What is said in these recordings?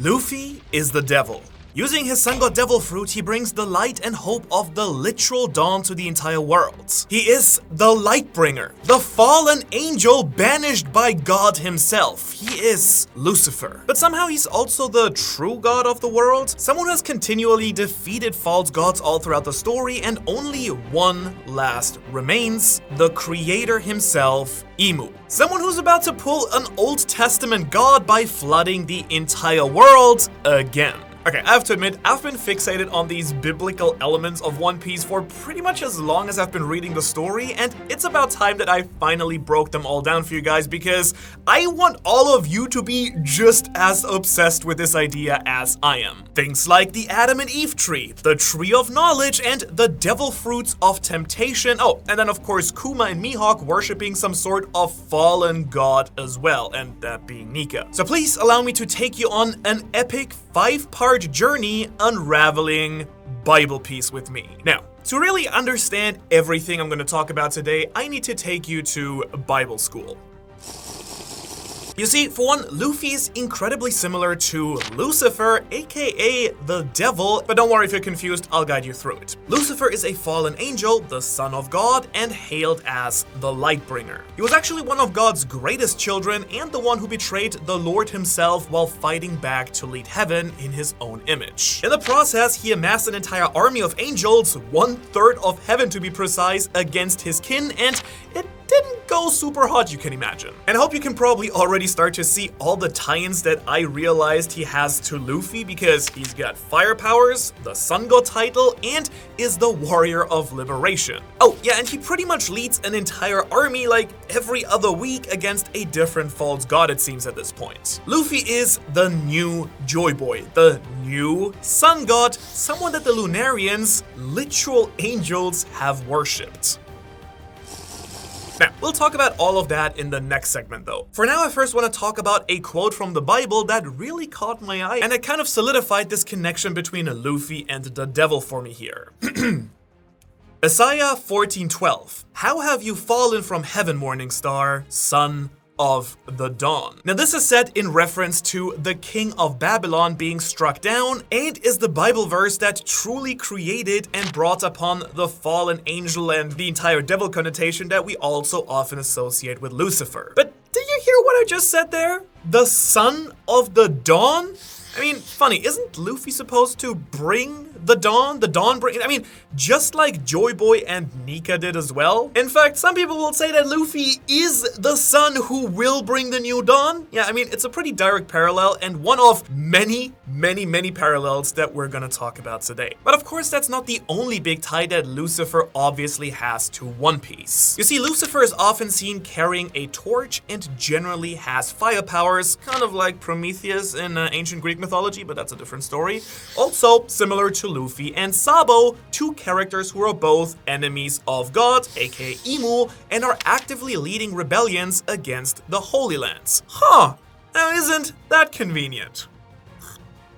Luffy is the devil. Using his sun god devil fruit, he brings the light and hope of the literal dawn to the entire world. He is the Lightbringer, the fallen angel banished by God himself. He is Lucifer. But somehow he's also the true god of the world, someone who has continually defeated false gods all throughout the story, and only one last remains, the creator himself, Imu. Someone who's about to pull an Old Testament god by flooding the entire world again. Okay, I have to admit, I've been fixated on these biblical elements of One Piece for pretty much as long as I've been reading the story, and it's about time that I finally broke them all down for you guys, because I want all of you to be just as obsessed with this idea as I am. Things like the Adam and Eve tree, the tree of knowledge, and the devil fruits of temptation. Oh, and then of course Kuma and Mihawk worshipping some sort of fallen god as well, and that being Nika. So please allow me to take you on an epic 5-part journey unraveling Bible Piece with me. Now, to really understand everything I'm going to talk about today, I need to take you to Bible school. You see, for one, Luffy is incredibly similar to Lucifer, aka the devil, but don't worry if you're confused, I'll guide you through it. Lucifer is a fallen angel, the son of God, and hailed as the Lightbringer. He was actually one of God's greatest children and the one who betrayed the Lord himself while fighting back to lead heaven in his own image. In the process, he amassed an entire army of angels, 1/3 of heaven to be precise, against his kin, and it didn't go super hot, you can imagine. And I hope you can probably already start to see all the tie-ins that I realized he has to Luffy, because he's got fire powers, the Sun God title, and is the Warrior of Liberation. Oh yeah, and he pretty much leads an entire army like every other week against a different false god, it seems at this point. Luffy is the new Joy Boy, the new Sun God, someone that the Lunarians, literal angels, have worshipped. Now, we'll talk about all of that in the next segment though. For now, I first want to talk about a quote from the Bible that really caught my eye, and it kind of solidified this connection between Luffy and the devil for me here. Isaiah 14:12. How have you fallen from heaven, morning star, son of the dawn. Now this is said in reference to the king of Babylon being struck down, and is the Bible verse that truly created and brought upon the fallen angel and the entire devil connotation that we also often associate with Lucifer. But did you hear what I just said there? The son of the dawn? I mean, funny, isn't Luffy supposed to bring the dawn? The dawn bring, I mean, just like Joy Boy and Nika did as well. In fact, some people will say that Luffy is the son who will bring the new dawn. Yeah, I mean, it's a pretty direct parallel and one of many parallels that we're gonna talk about today. But of course, that's not the only big tie that Lucifer obviously has to One Piece. You see, Lucifer is often seen carrying a torch and generally has fire powers, kind of like Prometheus in ancient Greek mythology, but that's a different story. Also, similar to Luffy and Sabo, two characters who are both enemies of God, aka Imu, and are actively leading rebellions against the Holy Lands. Huh, now isn't that convenient?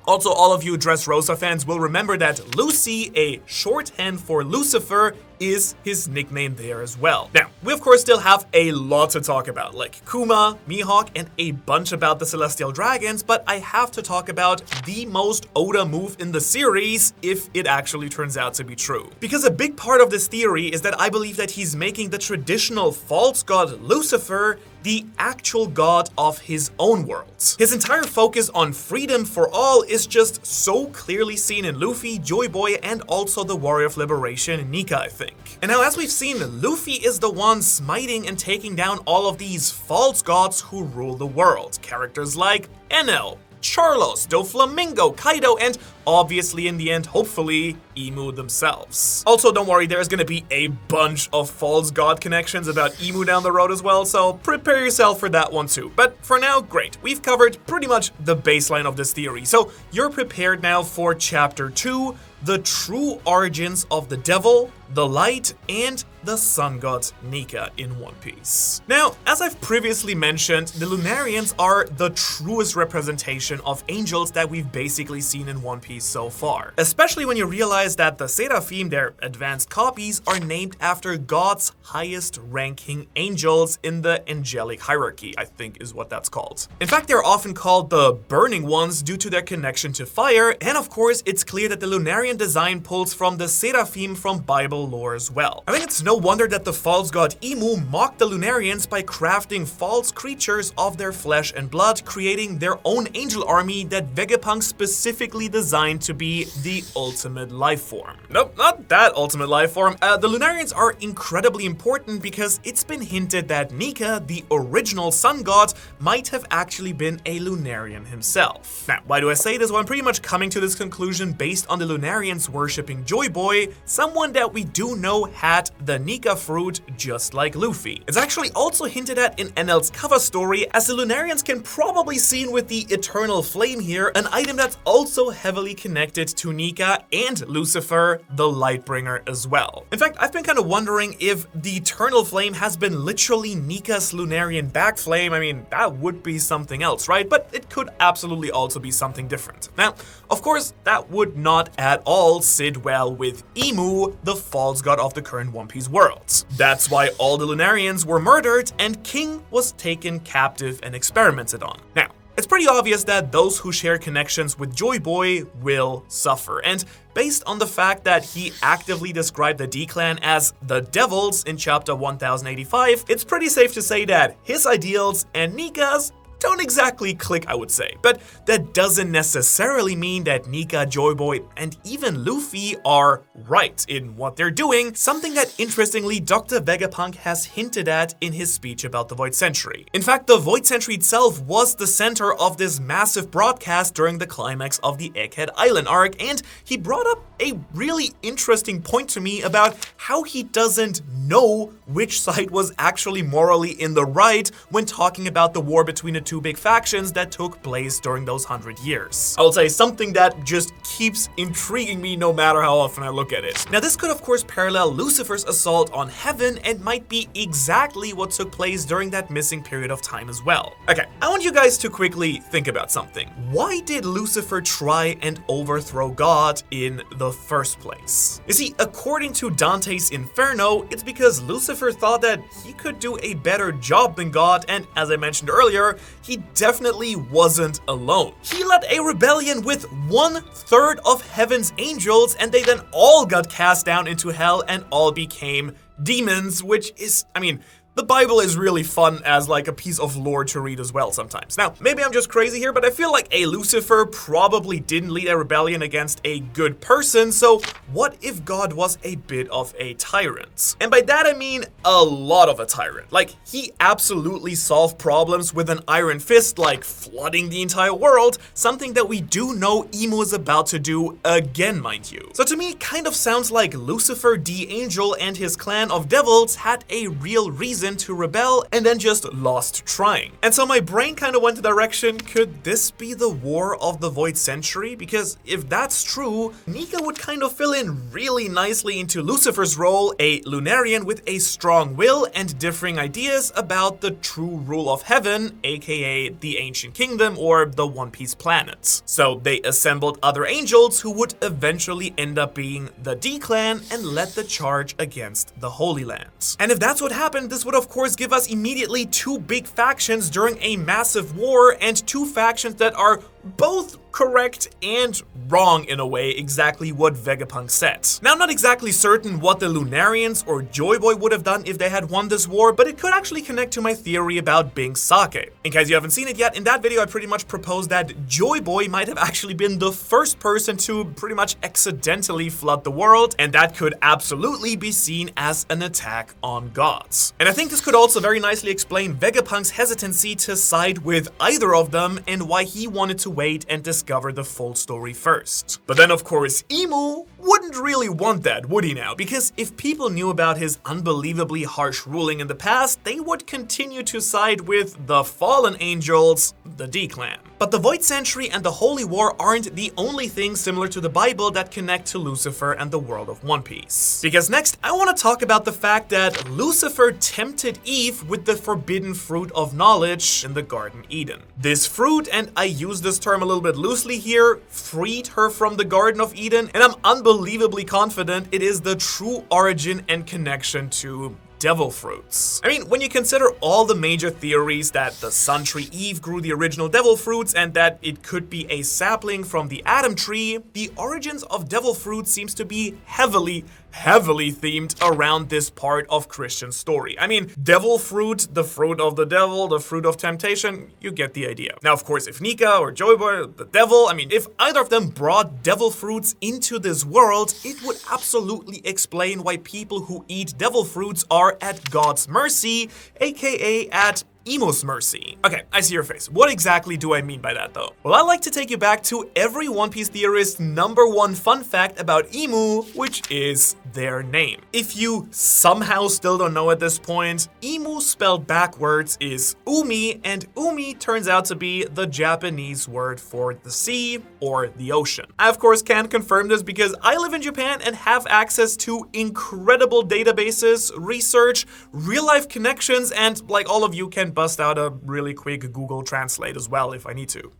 Also, all of you Dressrosa fans will remember that Lucy, a shorthand for Lucifer, is his nickname there as well. Now, we of course still have a lot to talk about, like Kuma, Mihawk, and a bunch about the Celestial Dragons, but I have to talk about the most Oda move in the series, if it actually turns out to be true. Because a big part of this theory is that I believe that he's making the traditional false god Lucifer the actual god of his own world. His entire focus on freedom for all is just so clearly seen in Luffy, Joy Boy, and also the Warrior of Liberation, Nika, I think. And now, as we've seen, Luffy is the one smiting and taking down all of these false gods who rule the world. Characters like Enel, Charlos, Doflamingo, Kaido, and obviously in the end, hopefully, Imu themselves. Also, don't worry, there's gonna be a bunch of false god connections about Imu down the road as well, so prepare yourself for that one too. But for now, great. We've covered pretty much the baseline of this theory, so you're prepared now for Chapter 2, the true origins of the devil, the light, and the sun god Nika in One Piece. Now, as I've previously mentioned, the Lunarians are the truest representation of angels that we've basically seen in One Piece Piece so far. Especially when you realize that the Seraphim, their advanced copies, are named after God's highest ranking angels in the angelic hierarchy, I think is what that's called. In fact, they're often called the Burning Ones due to their connection to fire, and of course, it's clear that the Lunarian design pulls from the Seraphim from Bible lore as well. I think it's no wonder that the false god Imu mocked the Lunarians by crafting false creatures of their flesh and blood, creating their own angel army that Vegapunk specifically designed to be the ultimate life form. Nope, not that ultimate life form. The Lunarians are incredibly important because it's been hinted that Nika, the original sun god, might have actually been a Lunarian himself. Now, why do I say this? Well, I'm pretty much coming to this conclusion based on the Lunarians worshipping Joy Boy, someone that we do know had the Nika fruit just like Luffy. It's actually also hinted at in NL's cover story, as the Lunarians can probably seen with the Eternal Flame here, an item that's also heavily connected to Nika and Lucifer, the Lightbringer as well. In fact, I've been kind of wondering if the Eternal Flame has been literally Nika's Lunarian backflame. I mean, that would be something else, right? But it could absolutely also be something different. Now, of course, that would not at all sit well with Imu, the false god of the current One Piece world. That's why all the Lunarians were murdered and King was taken captive and experimented on. Now, it's pretty obvious that those who share connections with Joy Boy will suffer, and based on the fact that he actively described the D-Clan as the Devils in chapter 1085, it's pretty safe to say that his ideals and Nika's don't exactly click, I would say. But that doesn't necessarily mean that Nika, Joy Boy, and even Luffy are right in what they're doing, something that interestingly Dr. Vegapunk has hinted at in his speech about the Void Century. In fact, the Void Century itself was the center of this massive broadcast during the climax of the Egghead Island arc, and he brought up a really interesting point to me about how he doesn't know which side was actually morally in the right when talking about the war between the two big factions that took place during those 100 years. I will say something that just keeps intriguing me no matter how often I look at it. Now, this could of course parallel Lucifer's assault on heaven and might be exactly what took place during that missing period of time as well. Okay, I want you guys to quickly think about something. Why did Lucifer try and overthrow God in the first place? You see, according to Dante's Inferno, it's because Lucifer thought that he could do a better job than God, and as I mentioned earlier, he definitely wasn't alone. He led a rebellion with 1/3 of heaven's angels, and they then all got cast down into hell and all became demons, which is, I mean, the Bible is really fun as like a piece of lore to read as well sometimes. Now, maybe I'm just crazy here, but I feel like a Lucifer probably didn't lead a rebellion against a good person, so what if God was a bit of a tyrant? And by that I mean a lot of a tyrant. Like, he absolutely solved problems with an iron fist, like flooding the entire world, something that we do know Imu is about to do again, mind you. So to me, it kind of sounds like Lucifer, the Angel, and his clan of devils had a real reason to rebel and then just lost trying. And so my brain kind of went the direction, could this be the War of the Void Century? Because if that's true, Nika would kind of fill in really nicely into Lucifer's role, a Lunarian with a strong will and differing ideas about the true rule of heaven, aka the Ancient Kingdom or the One Piece planets. So they assembled other angels who would eventually end up being the D-Clan and led the charge against the Holy Land. And if that's what happened, this would of course give us immediately two big factions during a massive war, and two factions that are both correct and wrong in a way, exactly what Vegapunk said. Now, I'm not exactly certain what the Lunarians or Joy Boy would have done if they had won this war, but it could actually connect to my theory about Bing Sake. In case you haven't seen it yet, in that video I pretty much proposed that Joy Boy might have actually been the first person to pretty much accidentally flood the world, and that could absolutely be seen as an attack on gods. And I think this could also very nicely explain Vegapunk's hesitancy to side with either of them and why he wanted to wait and discover the full story first. But then of course Imu wouldn't really want that, would he now? Because if people knew about his unbelievably harsh ruling in the past, they would continue to side with the fallen angels, the D-Clan. But the Void Century and the Holy War aren't the only things similar to the Bible that connect to Lucifer and the world of One Piece. Because next, I want to talk about the fact that Lucifer tempted Eve with the forbidden fruit of knowledge in the Garden Eden. This fruit, and I use this term a little bit loosely here, freed her from the Garden of Eden, and I'm unbelievably confident it is the true origin and connection to devil fruits. I mean, when you consider all the major theories that the sun tree Eve grew the original devil fruits and that it could be a sapling from the Adam tree, the origins of devil fruit seems to be heavily themed around this part of Christian story. I mean, devil fruit, the fruit of the devil, the fruit of temptation, you get the idea. Now, of course, if Nika or Joy Boy, the devil, I mean, if either of them brought devil fruits into this world, it would absolutely explain why people who eat devil fruits are at God's mercy, aka at Emu's mercy. Okay, I see your face. What exactly do I mean by that though? Well, I like to take you back to every One Piece theorist's #1 fun fact about Emu, which is their name. If you somehow still don't know at this point, Emu spelled backwards is Umi, and Umi turns out to be the Japanese word for the sea or the ocean. I of course can't confirm this because I live in Japan and have access to incredible databases, research, real-life connections, and like all of you can bust out a really quick Google Translate as well if I need to.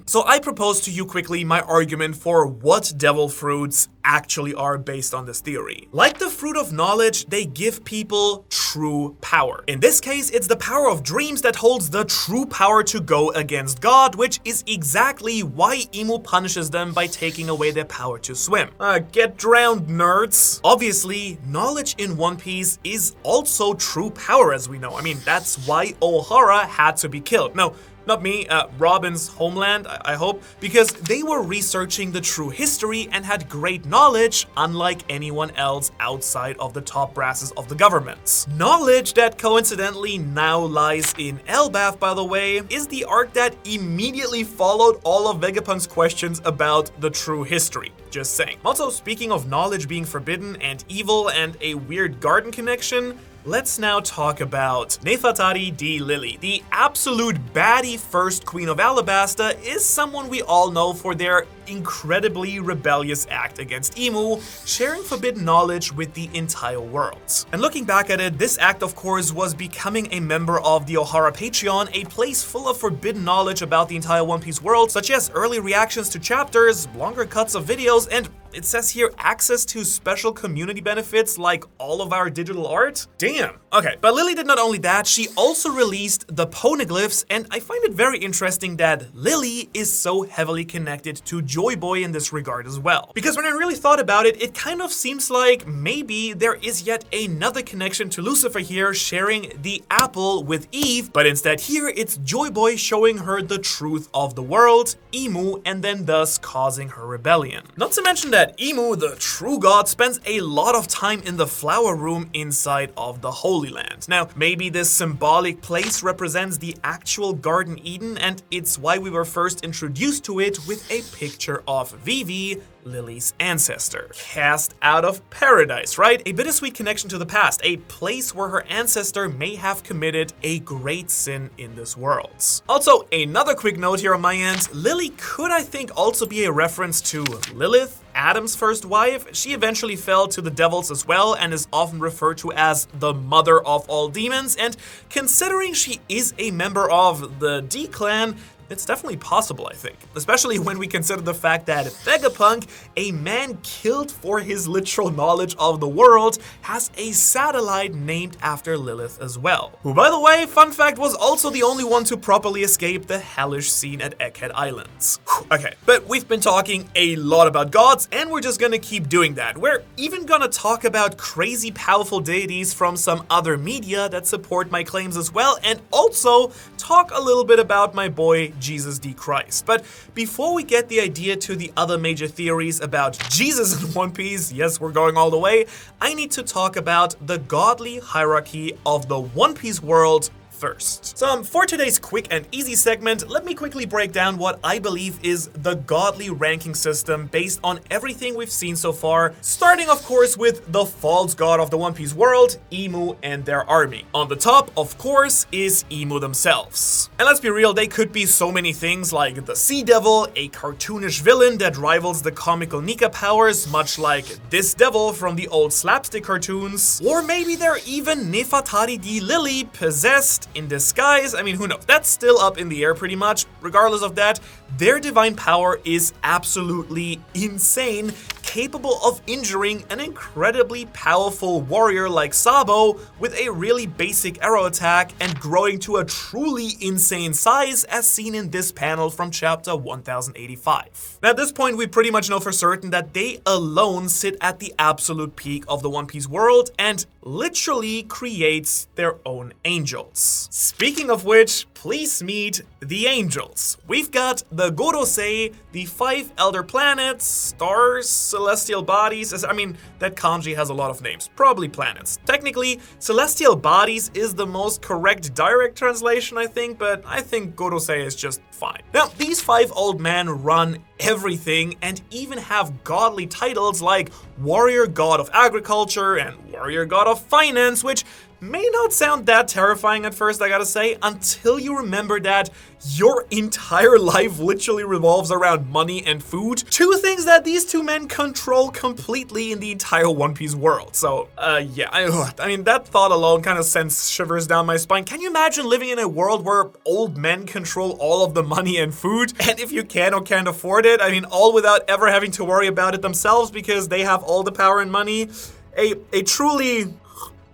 So I propose to you quickly my argument for what devil fruits actually are based on this theory. Like the fruit of knowledge, they give people true power. In this case, it's the power of dreams that holds the true power to go against God, which is exactly why Emu punishes them by taking away their power to swim. Get drowned, nerds. Obviously, knowledge in One Piece is also true power, as we know. I mean, that's why Ohara had to be killed. No, not me, Robin's homeland, I hope, because they were researching the true history and had great knowledge, unlike anyone else outside of the top brasses of the government. Knowledge that coincidentally now lies in Elbaf, by the way, is the arc that immediately followed all of Vegapunk's questions about the true history. Just saying. Also, speaking of knowledge being forbidden and evil and a weird garden connection, let's now talk about Nefertari D. Lily. The absolute baddie first queen of Alabasta is someone we all know for their incredibly rebellious act against Emu, sharing forbidden knowledge with the entire world. And looking back at it, this act of course was becoming a member of the Ohara Patreon, a place full of forbidden knowledge about the entire One Piece world, such as early reactions to chapters, longer cuts of videos, and it says here access to special community benefits like all of our digital art? Damn. Okay, but Lily did not only that, she also released the poneglyphs, and I find it very interesting that Lily is so heavily connected to Joy Boy in this regard as well. Because when I really thought about it, it kind of seems like maybe there is yet another connection to Lucifer here, sharing the apple with Eve, but instead here it's Joy Boy showing her the truth of the world, Emu, and then thus causing her rebellion. Not to mention that Emu, the true god, spends a lot of time in the flower room inside of the Holy Land. Now, maybe this symbolic place represents the actual Garden Eden, and it's why we were first introduced to it with a picture of Vivi, Lily's ancestor, cast out of paradise, right? A bittersweet connection to the past, a place where her ancestor may have committed a great sin in this world. Also, another quick note here on my end, Lily could, I think, also be a reference to Lilith, Adam's first wife. She eventually fell to the devils as well and is often referred to as the mother of all demons, and considering she is a member of the D-Clan, it's definitely possible, I think. Especially when we consider the fact that Vegapunk, a man killed for his literal knowledge of the world, has a satellite named after Lilith as well. Who, by the way, fun fact, was also the only one to properly escape the hellish scene at Egghead Islands. Okay, but we've been talking a lot about gods, and we're just gonna keep doing that. We're even gonna talk about crazy powerful deities from some other media that support my claims as well, and also talk a little bit about my boy Jesus D. Christ. But before we get the idea to the other major theories about Jesus in One Piece, yes, we're going all the way, I need to talk about the godly hierarchy of the One Piece world first. So for today's quick and easy segment, let me quickly break down what I believe is the godly ranking system based on everything we've seen so far, starting of course with the false god of the One Piece world, Emu and their army. On the top, of course, is Emu themselves. And let's be real, they could be so many things like the Sea Devil, a cartoonish villain that rivals the comical Nika powers, much like this devil from the old slapstick cartoons, or maybe they're even Nefertari D. Lily, possessed, in disguise, I mean, who knows? That's still up in the air pretty much. Regardless of that, their divine power is absolutely insane, capable of injuring an incredibly powerful warrior like Sabo with a really basic arrow attack and growing to a truly insane size as seen in this panel from chapter 1085. Now at this point we pretty much know for certain that they alone sit at the absolute peak of the One Piece world and literally creates their own angels. Speaking of which, please meet the angels. We've got the Gorosei, the 5 elder planets, stars, celestial bodies. I mean, that kanji has a lot of names, probably planets. Technically, celestial bodies is the most correct direct translation, I think, but I think Gorosei is just fine. Now, these 5 old men run everything and even have godly titles like Warrior God of Agriculture and Warrior God of Finance, which may not sound that terrifying at first, I gotta say, until you remember that your entire life literally revolves around money and food. 2 things that these 2 men control completely in the entire One Piece world. So, yeah, I mean, that thought alone kind of sends shivers down my spine. Can you imagine living in a world where old men control all of the money and food? And if you can or can't afford it, I mean, all without ever having to worry about it themselves because they have all the power and money. A truly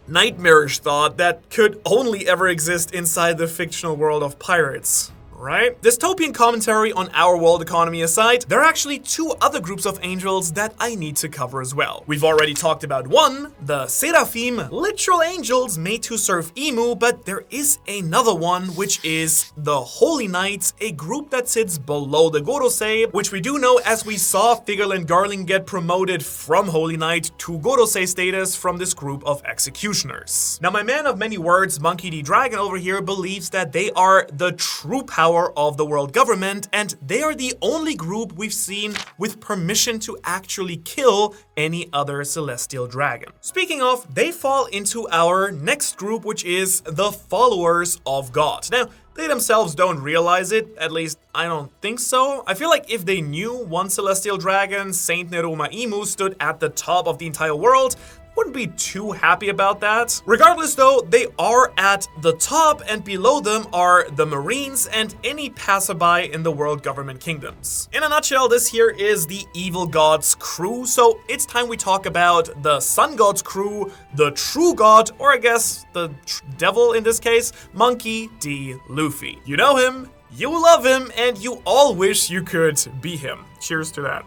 nightmarish thought that could only ever exist inside the fictional world of pirates. Right? Dystopian commentary on our world economy aside, there are actually 2 other groups of angels that I need to cover as well. We've already talked about one, the Seraphim, literal angels made to serve Imu, but there is another one, which is the Holy Knights, a group that sits below the Gorosei, which we do know as we saw Figureland Garling get promoted from Holy Knight to Gorosei status from this group of executioners. Now, my man of many words, Monkey D. Dragon over here, believes that they are the true power of the world government, and they are the only group we've seen with permission to actually kill any other celestial dragon. Speaking of, they fall into our next group, which is the followers of God. Now, they themselves don't realize it, at least I don't think so. I feel like if they knew one celestial dragon, Saint Neruma Imu, stood at the top of the entire world, wouldn't be too happy about that. Regardless though, they are at the top and below them are the Marines and any passerby in the world government kingdoms. In a nutshell, this here is the evil god's crew, so it's time we talk about the sun god's crew, the true god, or I guess the devil in this case, Monkey D. Luffy. You know him, you love him, and you all wish you could be him. Cheers to that.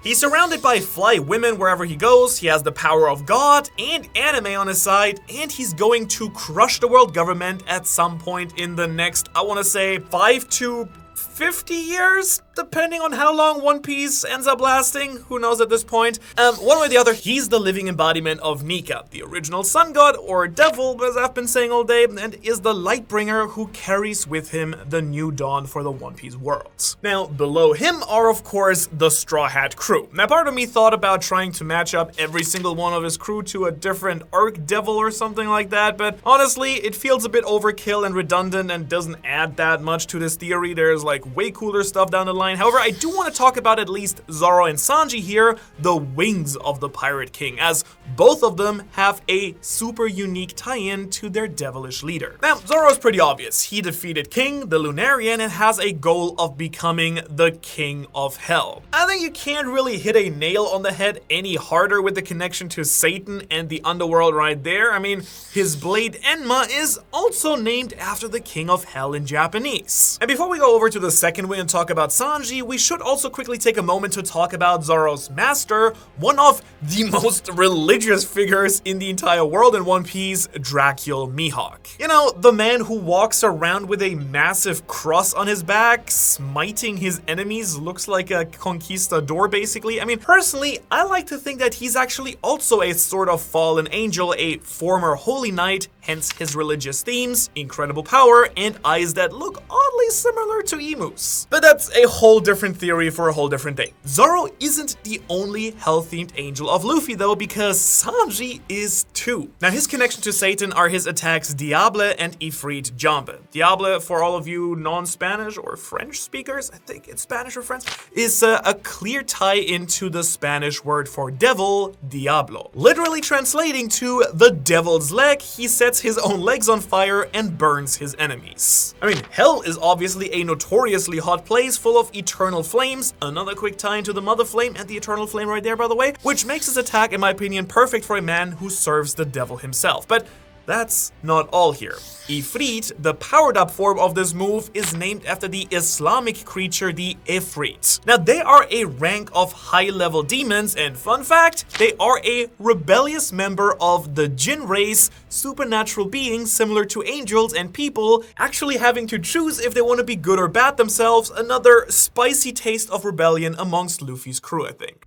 He's surrounded by fly women wherever he goes, he has the power of God and anime on his side, and he's going to crush the world government at some point in the next, I want to say, 5 to 50 years, depending on how long One Piece ends up lasting. Who knows at this point? One way or the other, he's the living embodiment of Nika, the original sun god or devil, as I've been saying all day, and is the Lightbringer who carries with him the new dawn for the One Piece world. Now, below him are, of course, the Straw Hat crew. Now, part of me thought about trying to match up every single one of his crew to a different Arc Devil or something like that, but honestly, it feels a bit overkill and redundant and doesn't add that much to this theory. There's like way cooler stuff down the line. However, I do want to talk about at least Zoro and Sanji here, the wings of the Pirate King, as both of them have a super unique tie-in to their devilish leader. Now, Zoro is pretty obvious. He defeated King, the Lunarian, and has a goal of becoming the King of Hell. I think you can't really hit a nail on the head any harder with the connection to Satan and the underworld right there. I mean, his blade Enma is also named after the King of Hell in Japanese. And before we go over to the second wing and talk about Sanji, we should also quickly take a moment to talk about Zoro's master, one of the most religious figures in the entire world in One Piece, Dracul Mihawk. You know, the man who walks around with a massive cross on his back, smiting his enemies, looks like a conquistador basically. I mean, personally, I like to think that he's actually also a sort of fallen angel, a former holy knight, hence his religious themes, incredible power, and eyes that look oddly very similar to emus. But that's a whole different theory for a whole different day. Zoro isn't the only hell-themed angel of Luffy though, because Sanji is too. Now his connection to Satan are his attacks Diable and Ifrit Jambe. Diable, for all of you non-Spanish or French speakers, I think it's Spanish or French, is a clear tie into the Spanish word for devil, Diablo. Literally translating to the devil's leg, he sets his own legs on fire and burns his enemies. I mean, hell is obviously a notoriously hot place full of eternal flames, another quick tie into the mother flame and the eternal flame right there, by the way, which makes his attack, in my opinion, perfect for a man who serves the devil himself. But that's not all here. Ifrit, the powered-up form of this move, is named after the Islamic creature, the Ifrit. Now, they are a rank of high-level demons, and fun fact, they are a rebellious member of the Jinn race, supernatural beings similar to angels and people, actually having to choose if they want to be good or bad themselves, another spicy taste of rebellion amongst Luffy's crew, I think.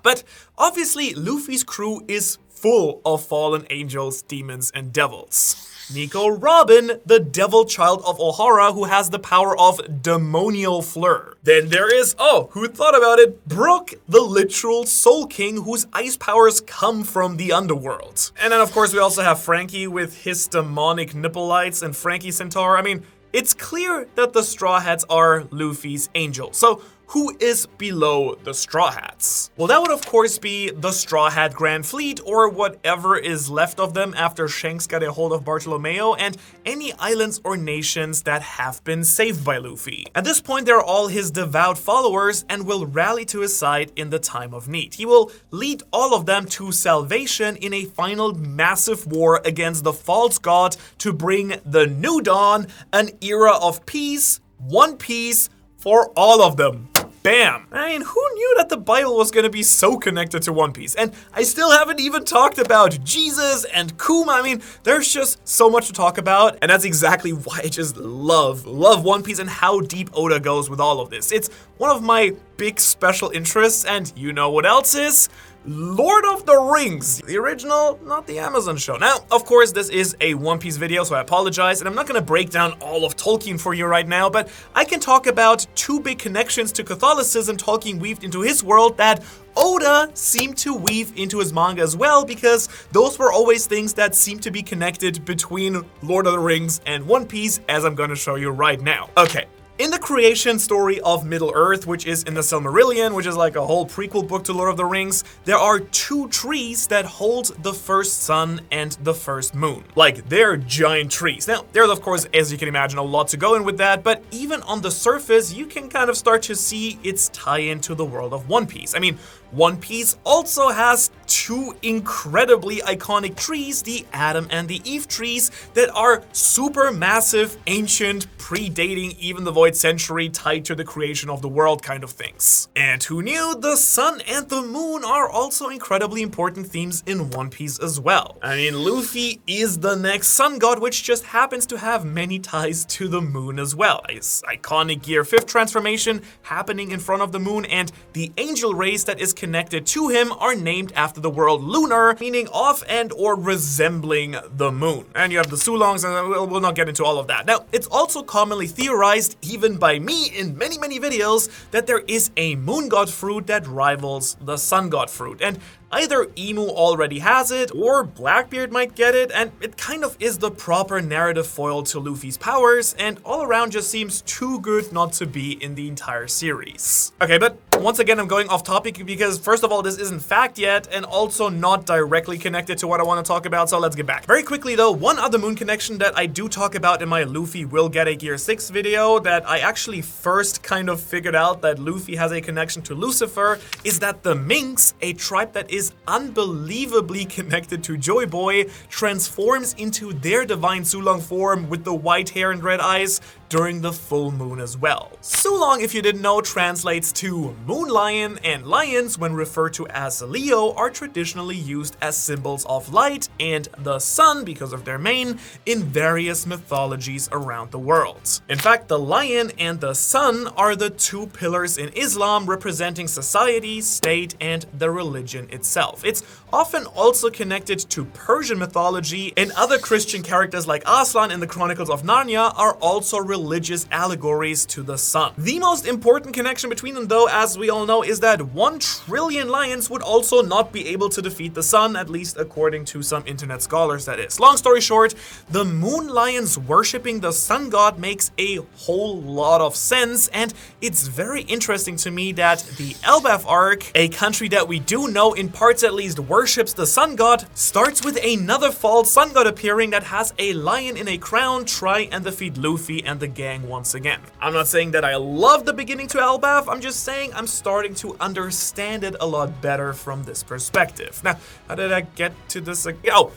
But obviously, Luffy's crew is full of fallen angels, demons, and devils. Nico Robin, the devil child of Ohara, who has the power of demonial fleur. Then there is, oh, who thought about it, Brook, the literal Soul King, whose ice powers come from the underworld. And then of course we also have Frankie with his demonic nipple lights and Frankie Centaur. I mean, it's clear that the Straw Hats are Luffy's angels. So who is below the Straw Hats? Well, that would of course be the Straw Hat Grand Fleet, or whatever is left of them after Shanks got a hold of Bartolomeo, and any islands or nations that have been saved by Luffy. At this point, they're all his devout followers and will rally to his side in the time of need. He will lead all of them to salvation in a final massive war against the false god to bring the new dawn, an era of peace, One Piece, for all of them. Bam! I mean, who knew that the Bible was gonna be so connected to One Piece? And I still haven't even talked about Jesus and Kuma. I mean, there's just so much to talk about, and that's exactly why I just love One Piece and how deep Oda goes with all of this. It's one of my big special interests, and you know what else is? Lord of the Rings, the original, not the Amazon show. Now, of course, this is a One Piece video, so I apologize, and I'm not gonna break down all of Tolkien for you right now, but I can talk about two big connections to Catholicism Tolkien weaved into his world that Oda seemed to weave into his manga as well, because those were always things that seemed to be connected between Lord of the Rings and One Piece, as I'm gonna show you right now. Okay. In the creation story of Middle-earth, which is in the Silmarillion, which is like a whole prequel book to Lord of the Rings, there are two trees that hold the first sun and the first moon. Like, they're giant trees. Now, there's of course, as you can imagine, a lot to go in with that, but even on the surface, you can kind of start to see its tie-in to the world of One Piece. I mean, One Piece also has two incredibly iconic trees, the Adam and the Eve trees, that are super massive, ancient, predating even the Void Century, tied to the creation of the world kind of things. And who knew, the sun and the moon are also incredibly important themes in One Piece as well. I mean, Luffy is the next sun god, which just happens to have many ties to the moon as well. His iconic Gear 5th transformation happening in front of the moon, and the angel race that is connected to him are named after the world Lunar, meaning of and or resembling the moon. And you have the Sulongs, and we'll not get into all of that. Now, it's also commonly theorized, even by me in many videos, that there is a moon god fruit that rivals the sun god fruit. And either Emu already has it, or Blackbeard might get it, and it kind of is the proper narrative foil to Luffy's powers, and all around just seems too good not to be in the entire series. Okay, but once again, I'm going off topic because first of all, this isn't fact yet, and also not directly connected to what I want to talk about, so let's get back. Very quickly though, one other moon connection that I do talk about in my Luffy will get a Gear 6 video that I actually first kind of figured out that Luffy has a connection to Lucifer is that the Minks, a tribe that is unbelievably connected to Joy Boy, transforms into their divine Sulong form with the white hair and red eyes during the full moon as well. Sulong, if you didn't know, translates to moon lion, and lions, when referred to as Leo, are traditionally used as symbols of light and the sun, because of their mane, in various mythologies around the world. In fact, the lion and the sun are the two pillars in Islam representing society, state, and the religion itself. It's often also connected to Persian mythology, and other Christian characters like Aslan in the Chronicles of Narnia are also related religious allegories to the sun. The most important connection between them, though, as we all know, is that 1 trillion lions would also not be able to defeat the sun, at least according to some internet scholars, that is. Long story short, the moon lions worshipping the sun god makes a whole lot of sense, and it's very interesting to me that the Elbaf arc, a country that we do know in parts at least worships the sun god, starts with another false sun god appearing that has a lion in a crown try and defeat Luffy and the gang once again. I'm not saying that I love the beginning to Elbaf, I'm just saying I'm starting to understand it a lot better from this perspective. Now, how did I get to this again? Oh,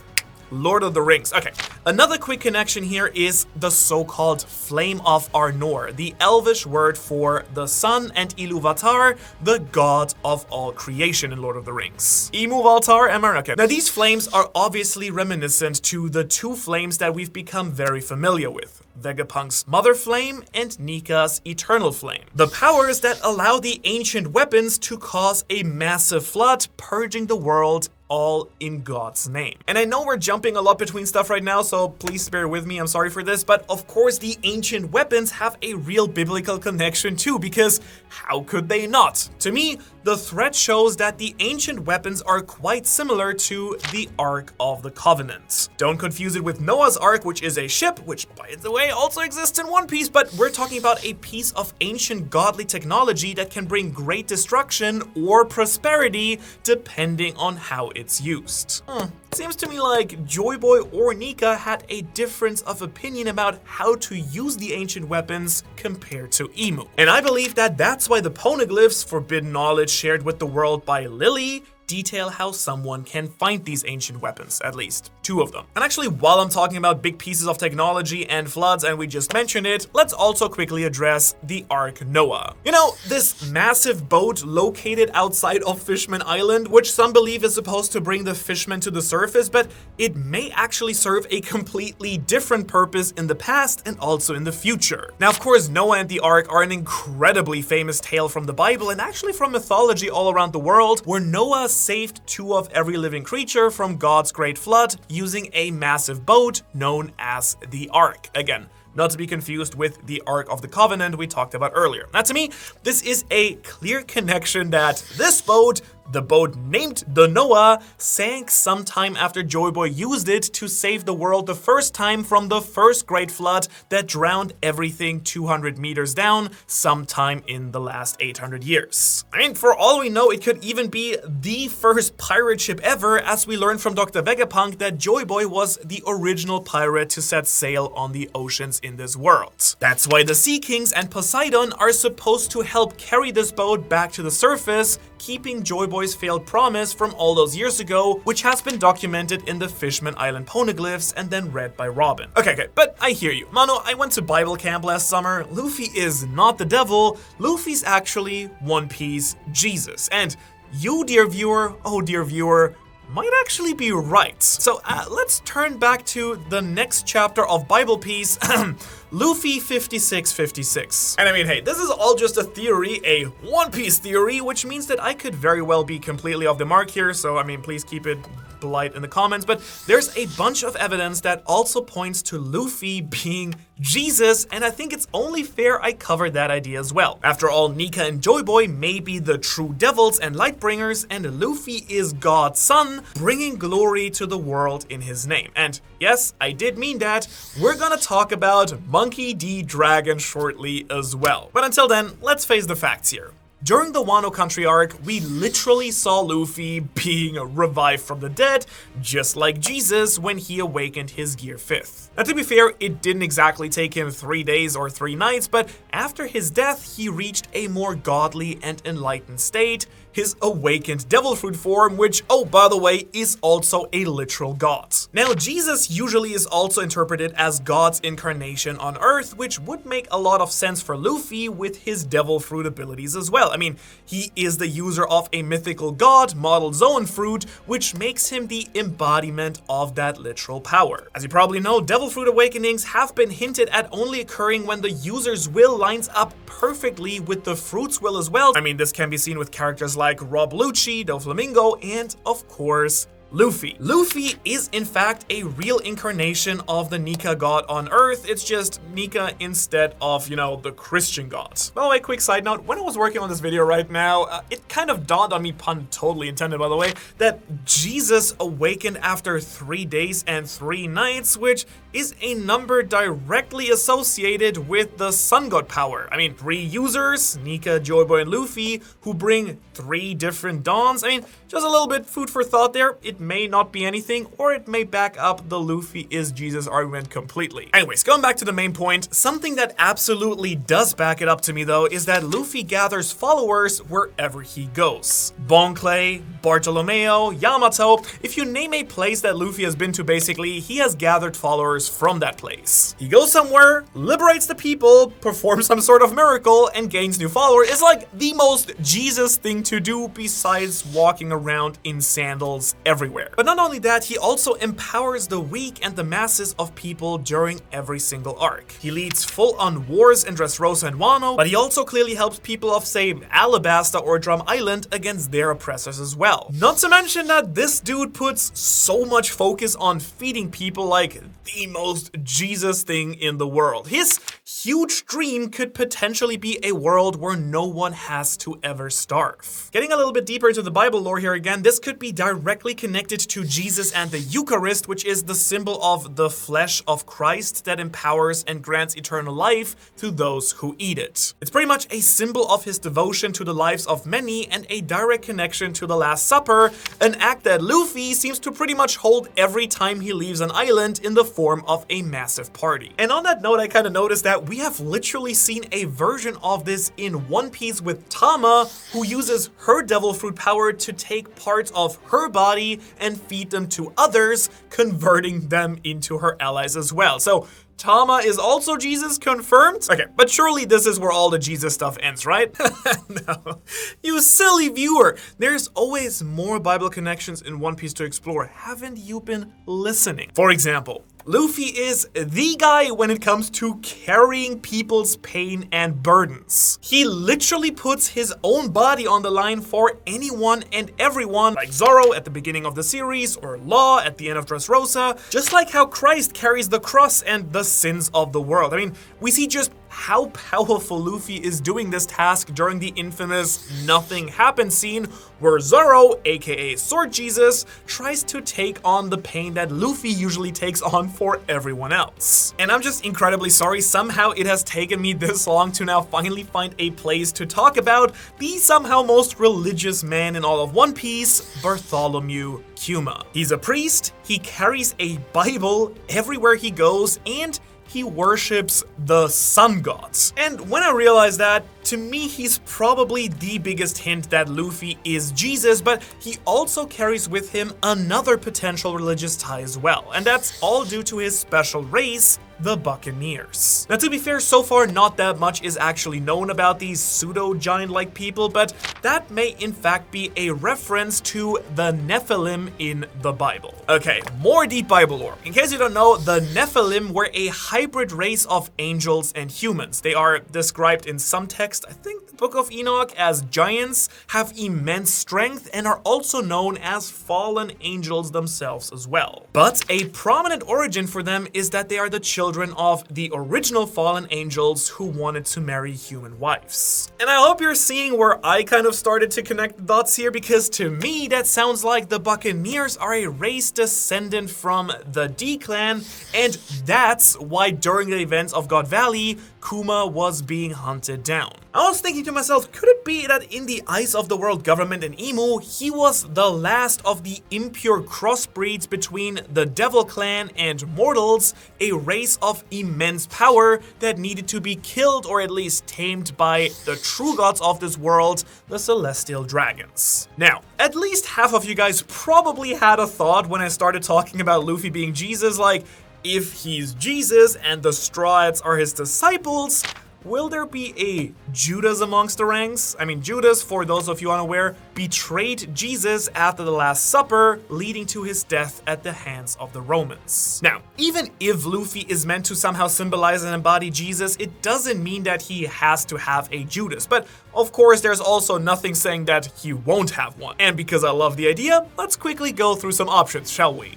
Lord of the Rings. Okay, another quick connection here is the so-called Flame of Arnor, the Elvish word for the sun, and Iluvatar, the god of all creation in Lord of the Rings. Iluvatar, am I right? Okay. Now these flames are obviously reminiscent to the 2 flames that we've become very familiar with. Vegapunk's Mother Flame and Nika's Eternal Flame. The powers that allow the ancient weapons to cause a massive flood, purging the world all in God's name. And I know we're jumping a lot between stuff right now, so please bear with me, I'm sorry for this, but of course the ancient weapons have a real biblical connection too, because how could they not? To me, the thread shows that the ancient weapons are quite similar to the Ark of the Covenant. Don't confuse it with Noah's Ark, which is a ship, which by the way also exists in One Piece, but we're talking about a piece of ancient godly technology that can bring great destruction or prosperity depending on how it's used. Seems to me like Joy Boy or Nika had a difference of opinion about how to use the ancient weapons compared to Emu. And I believe that that's why the poneglyphs, forbidden knowledge shared with the world by Lily, detail how someone can find these ancient weapons, at least 2 of them. And actually, while I'm talking about big pieces of technology and floods, and we just mentioned it, let's also quickly address the Ark Noah. You know, this massive boat located outside of Fishman Island, which some believe is supposed to bring the fishmen to the surface, but it may actually serve a completely different purpose in the past and also in the future. Now, of course, Noah and the Ark are an incredibly famous tale from the Bible and actually from mythology all around the world, where Noah saved 2 of every living creature from God's great flood using a massive boat known as the Ark. Again, not to be confused with the Ark of the Covenant we talked about earlier. Now, to me, this is a clear connection that this boat, the boat named the Noah, sank sometime after Joy Boy used it to save the world the first time from the first great flood that drowned everything 200 meters down sometime in the last 800 years. I mean, for all we know, it could even be the first pirate ship ever, as we learned from Dr. Vegapunk that Joy Boy was the original pirate to set sail on the oceans in this world. That's why the Sea Kings and Poseidon are supposed to help carry this boat back to the surface, keeping Joy Boy's failed promise from all those years ago, which has been documented in the Fishman Island poneglyphs and then read by Robin. Okay, but I hear you. Mano, I went to Bible camp last summer. Luffy is not the devil. Luffy's actually One Piece Jesus. And you, dear viewer, oh dear viewer, might actually be right. So let's turn back to the next chapter of Bible Piece, Luffy 5656. And I mean, hey, this is all just a theory, a One Piece theory, which means that I could very well be completely off the mark here, so I mean, please keep it polite in the comments, but there's a bunch of evidence that also points to Luffy being Jesus, and I think it's only fair I cover that idea as well. After all, Nika and Joy Boy may be the true devils and lightbringers, and Luffy is God's son, bringing glory to the world in his name. And yes, I did mean that. We're gonna talk about Monkey D. Dragon shortly as well. But until then, let's face the facts here. During the Wano Country arc, we literally saw Luffy being revived from the dead, just like Jesus when he awakened his Gear 5th. Now, to be fair, it didn't exactly take him 3 days or 3 nights, but after his death, he reached a more godly and enlightened state, his awakened devil fruit form, which, oh, by the way, is also a literal god. Now, Jesus usually is also interpreted as God's incarnation on Earth, which would make a lot of sense for Luffy with his devil fruit abilities as well. I mean, he is the user of a mythical god, model Zoan fruit, which makes him the embodiment of that literal power. As you probably know, devil fruit awakenings have been hinted at only occurring when the user's will lines up perfectly with the fruit's will as well. I mean, this can be seen with characters like Rob Lucci, Doflamingo, and of course, Luffy. Luffy is in fact a real incarnation of the Nika god on Earth. It's just Nika instead of, the Christian gods. By the way, quick side note, when I was working on this video right now, it kind of dawned on me, pun totally intended by the way, that Jesus awakened after 3 days and 3 nights, which is a number directly associated with the sun god power. I mean, 3 users, Nika, Joy Boy, and Luffy, who bring 3 different dawns. I mean, just a little bit food for thought there. It may not be anything, or it may back up the Luffy is Jesus argument completely. Anyways, going back to the main point, something that absolutely does back it up to me though is that Luffy gathers followers wherever he goes. Bon Clay, Bartolomeo, Yamato, if you name a place that Luffy has been to basically, he has gathered followers from that place. He goes somewhere, liberates the people, performs some sort of miracle, and gains new followers. It's like the most Jesus thing to do besides walking around in sandals everywhere. But not only that, he also empowers the weak and the masses of people during every single arc. He leads full-on wars in Dressrosa and Wano, but he also clearly helps people of, say, Alabasta or Drum Island against their oppressors as well. Not to mention that this dude puts so much focus on feeding people like the most Jesus thing in the world. His huge dream could potentially be a world where no one has to ever starve. Getting a little bit deeper into the Bible lore here again, this could be directly connected to Jesus and the Eucharist, which is the symbol of the flesh of Christ that empowers and grants eternal life to those who eat it. It's pretty much a symbol of his devotion to the lives of many and a direct connection to the Last Supper, an act that Luffy seems to pretty much hold every time he leaves an island in the form of a massive party. And on that note, I kind of noticed that we have literally seen a version of this in One Piece with Tama, who uses her devil fruit power to take parts of her body and feed them to others, converting them into her allies as well. So Tama is also Jesus confirmed? Okay, but surely this is where all the Jesus stuff ends, right? No. You silly viewer! There's always more Bible connections in One Piece to explore. Haven't you been listening? For example, Luffy is the guy when it comes to carrying people's pain and burdens. He literally puts his own body on the line for anyone and everyone, like Zoro at the beginning of the series, or Law at the end of Dressrosa, just like how Christ carries the cross and the sins of the world. I mean, we see just how powerful Luffy is doing this task during the infamous Nothing Happened scene, where Zoro, aka Sword Jesus, tries to take on the pain that Luffy usually takes on for everyone else. And I'm just incredibly sorry, somehow it has taken me this long to now finally find a place to talk about the somehow most religious man in all of One Piece, Bartholomew Kuma. He's a priest, he carries a Bible everywhere he goes, and he worships the sun gods. And when I realized that, to me, he's probably the biggest hint that Luffy is Jesus, but he also carries with him another potential religious tie as well. And that's all due to his special race, the Buccaneers. Now, to be fair, so far not that much is actually known about these pseudo-giant-like people, but that may in fact be a reference to the Nephilim in the Bible. Okay, more deep Bible lore. In case you don't know, the Nephilim were a hybrid race of angels and humans. They are described in some text, I think the Book of Enoch, as giants, have immense strength, and are also known as fallen angels themselves as well. But a prominent origin for them is that they are the children of the original fallen angels who wanted to marry human wives. And I hope you're seeing where I kind of started to connect the dots here, because to me that sounds like the Buccaneers are a race descendant from the D-Clan, and that's why during the events of God Valley, Kuma was being hunted down. I was thinking to myself, could it be that in the eyes of the world government and Emu, he was the last of the impure crossbreeds between the Devil Clan and mortals, a race of immense power that needed to be killed or at least tamed by the true gods of this world, the Celestial Dragons. Now, at least half of you guys probably had a thought when I started talking about Luffy being Jesus, like, if he's Jesus and the Straws are his disciples, will there be a Judas amongst the ranks? I mean, Judas, for those of you unaware, betrayed Jesus after the Last Supper, leading to his death at the hands of the Romans. Now, even if Luffy is meant to somehow symbolize and embody Jesus, it doesn't mean that he has to have a Judas. But Of course, there's also nothing saying that he won't have one. And because I love the idea, let's quickly go through some options, shall we?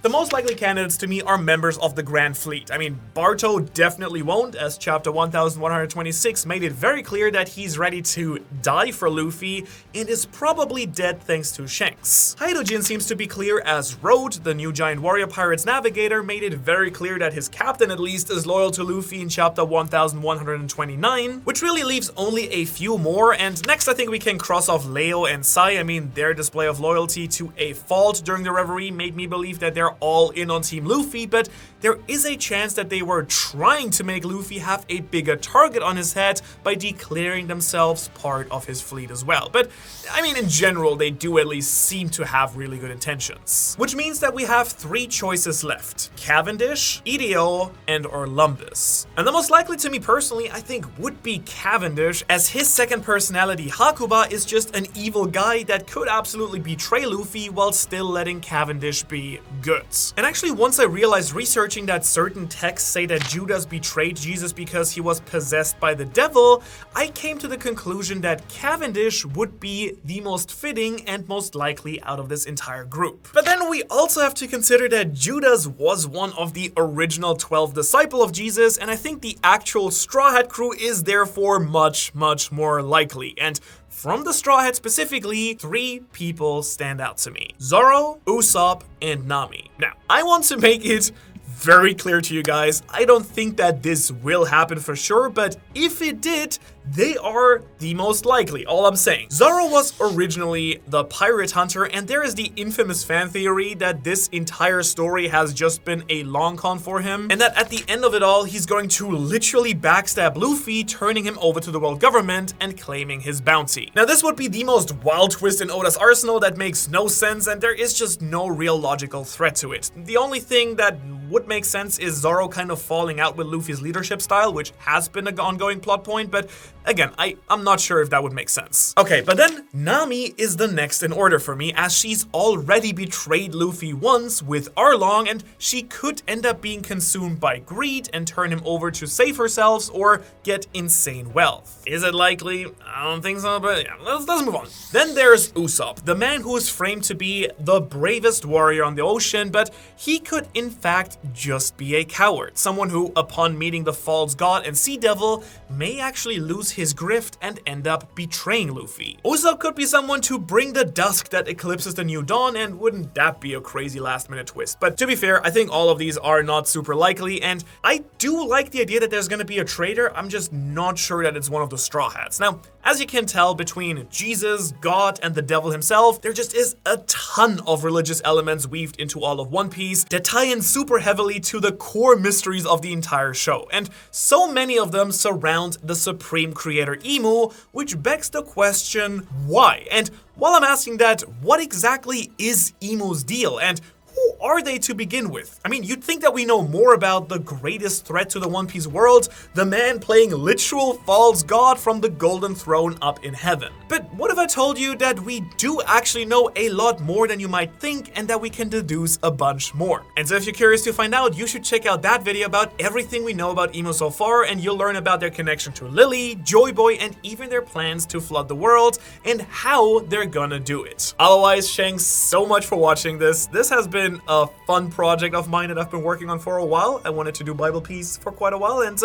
The most likely candidates to me are members of the Grand Fleet. I mean, Barto definitely won't, as chapter 1126 made it very clear that he's ready to die for Luffy and is probably dead thanks to Shanks. Hyojin seems to be clear, as Road, the new giant warrior pirate's navigator, made it very clear that his captain at least is loyal to Luffy in chapter 1129, which really leaves only a few more. And next I think we can cross off Leo and Sai. I mean, their display of loyalty to a fault during the reverie made me believe that they're all in on Team Luffy, but there is a chance that they were trying to make Luffy have a bigger target on his head by declaring themselves part of his fleet as well. But I mean, in general, they do at least seem to have really good intentions. Which means that we have 3 choices left: Cavendish, EDO, and Orlumbus. And the most likely to me personally, I think, would be Cavendish, as his second personality, Hakuba, is just an evil guy that could absolutely betray Luffy while still letting Cavendish be good. And actually, once I realized researching that certain texts say that Judas betrayed Jesus because he was possessed by the devil, I came to the conclusion that Cavendish would be the most fitting and most likely out of this entire group. But then we also have to consider that Judas was one of the original 12 disciples of Jesus, and I think the actual Straw Hat crew is therefore much more likely. And from the Straw Hat specifically, 3 people stand out to me: Zoro, Usopp, and Nami. Now, I want to make it very clear to you guys, I don't think that this will happen for sure, but if it did, they are the most likely, all I'm saying. Zoro was originally the pirate hunter, and there is the infamous fan theory that this entire story has just been a long con for him, and that at the end of it all, he's going to literally backstab Luffy, turning him over to the world government and claiming his bounty. Now, this would be the most wild twist in Oda's arsenal that makes no sense, and there is just no real logical threat to it. The only thing that would make sense is Zoro kind of falling out with Luffy's leadership style, which has been an ongoing plot point, but again, I'm not sure if that would make sense. Okay, but then Nami is the next in order for me, as she's already betrayed Luffy once with Arlong, and she could end up being consumed by greed and turn him over to save herself or get insane wealth. Is it likely? I don't think so, but yeah, let's move on. Then there's Usopp, the man who is framed to be the bravest warrior on the ocean, but he could in fact just be a coward. Someone who, upon meeting the false god and sea devil, may actually lose his grift and end up betraying Luffy. Usopp could be someone to bring the dusk that eclipses the new dawn, and wouldn't that be a crazy last minute twist? But to be fair, I think all of these are not super likely, and I do like the idea that there's gonna be a traitor. I'm just not sure that it's one of the Straw Hats. Now, as you can tell, between Jesus, God, and the devil himself, there just is a ton of religious elements weaved into all of One Piece that tie in super heavily to the core mysteries of the entire show. And so many of them surround the supreme creator Imu, which begs the question, why? And while I'm asking that, what exactly is Imu's deal? And who are they to begin with? I mean, you'd think that we know more about the greatest threat to the One Piece world, the man playing literal false god from the Golden Throne up in heaven. But what if I told you that we do actually know a lot more than you might think, and that we can deduce a bunch more? And so if you're curious to find out, you should check out that video about everything we know about Imu so far, and you'll learn about their connection to Lily, Joy Boy, and even their plans to flood the world, and how they're gonna do it. Otherwise, Shanks, so much for watching this. This has been a fun project of mine that I've been working on for a while. I wanted to do Bible Piece for quite a while, and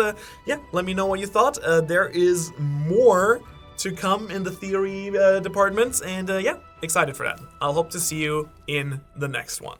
yeah, let me know what you thought. There is more to come in the theory departments, and yeah, excited for that. I'll hope to see you in the next one.